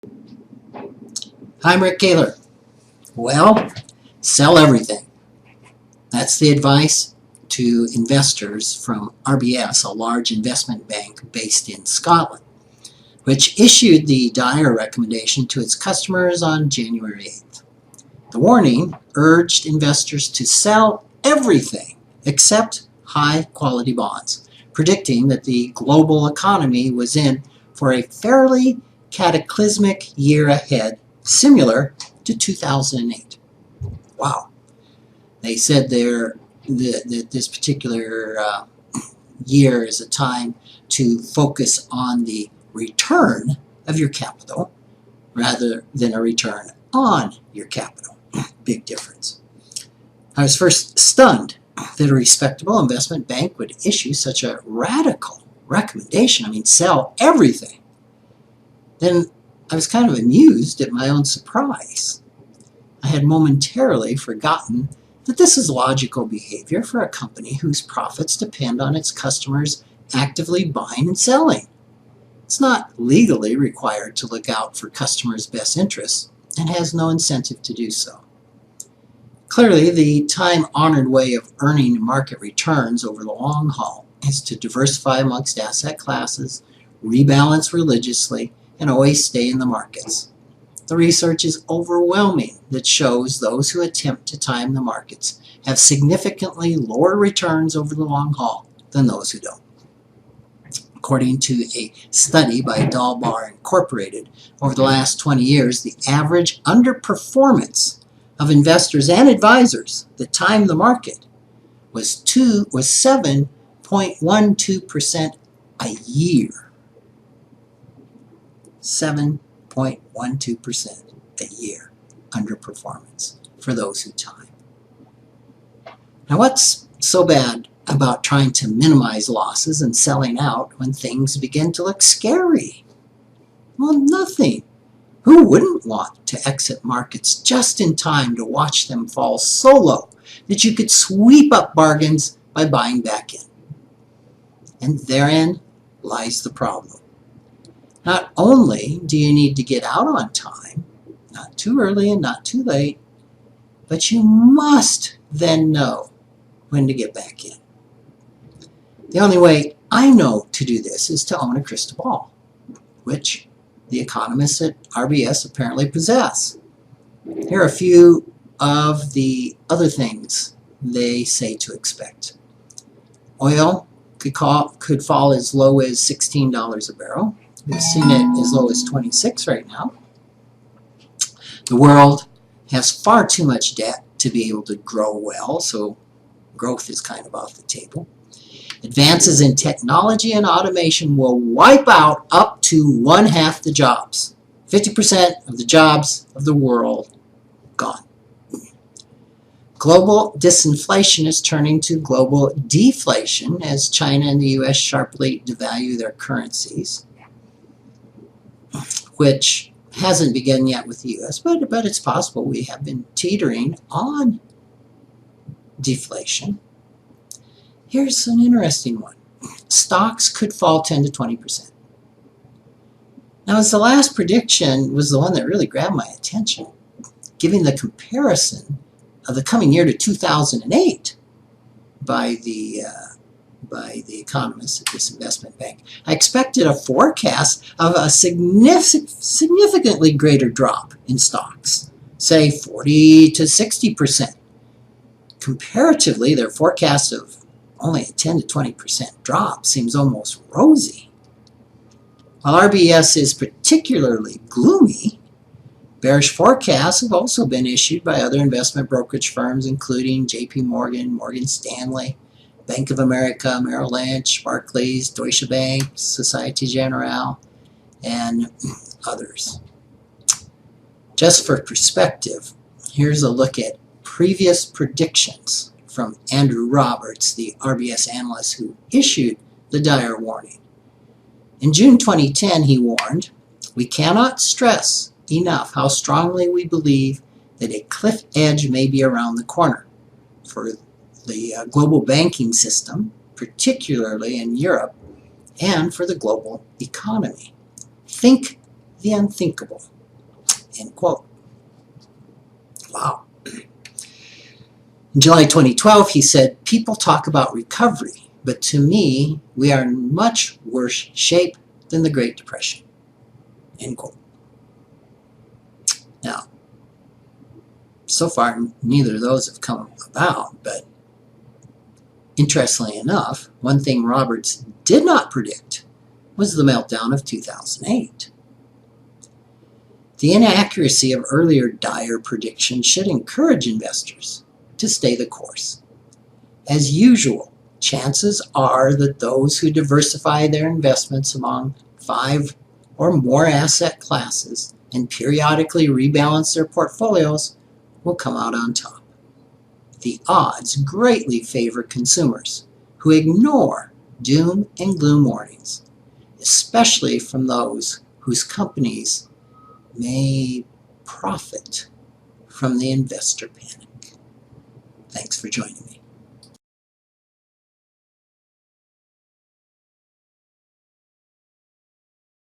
Hi, I'm Rick Kaler. Well, sell everything. That's the advice to investors from RBS, a large investment bank based in Scotland, which issued the dire recommendation to its customers on January 8th. The warning urged investors to sell everything except high-quality bonds, predicting that the global economy was in for a fairly cataclysmic year ahead, similar to 2008. Wow. They said that this particular year is a time to focus on the return of your capital rather than a return on your capital. Big difference. I was first stunned that a respectable investment bank would issue such a radical recommendation. I mean, sell everything. Then I was kind of amused at my own surprise. I had momentarily forgotten that this is logical behavior for a company whose profits depend on its customers actively buying and selling. It's not legally required to look out for customers' best interests and has no incentive to do so. Clearly, the time-honored way of earning market returns over the long haul is to diversify amongst asset classes, rebalance religiously, and always stay in the markets. The research is overwhelming that shows those who attempt to time the markets have significantly lower returns over the long haul than those who don't. According to a study by Dalbar Incorporated, over the last 20 years, the average underperformance of investors and advisors that time the market was 7.12% a year. 7.12% a year underperformance for those who time. Now, what's so bad about trying to minimize losses and selling out when things begin to look scary? Well, nothing. Who wouldn't want to exit markets just in time to watch them fall so low that you could sweep up bargains by buying back in? And therein lies the problem. Not only do you need to get out on time, not too early and not too late, but you must then know when to get back in. The only way I know to do this is to own a crystal ball, which the economists at RBS apparently possess. Here are a few of the other things they say to expect. Oil could fall as low as $16 a barrel. We've seen it as low as 26 right now. The world has far too much debt to be able to grow well, so growth is kind of off the table. Advances in technology and automation will wipe out up to 1/2 the jobs. 50% of the jobs of the world gone. Global disinflation is turning to global deflation as China and the US sharply devalue their currencies, which hasn't begun yet with the US, but it's possible. We have been teetering on deflation. Here's an interesting one. Stocks could fall 10 to 20%. Now, as the last prediction was the one that really grabbed my attention, giving the comparison of the coming year to 2008 by the economists at this investment bank. I expected a forecast of a significantly greater drop in stocks, say 40 to 60%. Comparatively, their forecast of only a 10 to 20% drop seems almost rosy. While RBS is particularly gloomy, bearish forecasts have also been issued by other investment brokerage firms, including JP Morgan, Morgan Stanley, Bank of America, Merrill Lynch, Barclays, Deutsche Bank, Societe Generale, and others. Just for perspective, here's a look at previous predictions from Andrew Roberts, the RBS analyst who issued the dire warning. In June 2010, he warned, "We cannot stress enough how strongly we believe that a cliff edge may be around the corner for the global banking system, particularly in Europe, and for the global economy. Think the unthinkable. End quote. Wow. In July 2012, he said, people talk about recovery, but to me, we are in much worse shape than the Great Depression. End quote. Now, so far, neither of those have come about, but interestingly enough, one thing Roberts did not predict was the meltdown of 2008. The inaccuracy of earlier dire predictions should encourage investors to stay the course. As usual, chances are that those who diversify their investments among 5 or more asset classes and periodically rebalance their portfolios will come out on top. The odds greatly favor consumers who ignore doom and gloom warnings, especially from those whose companies may profit from the investor panic. Thanks for joining me.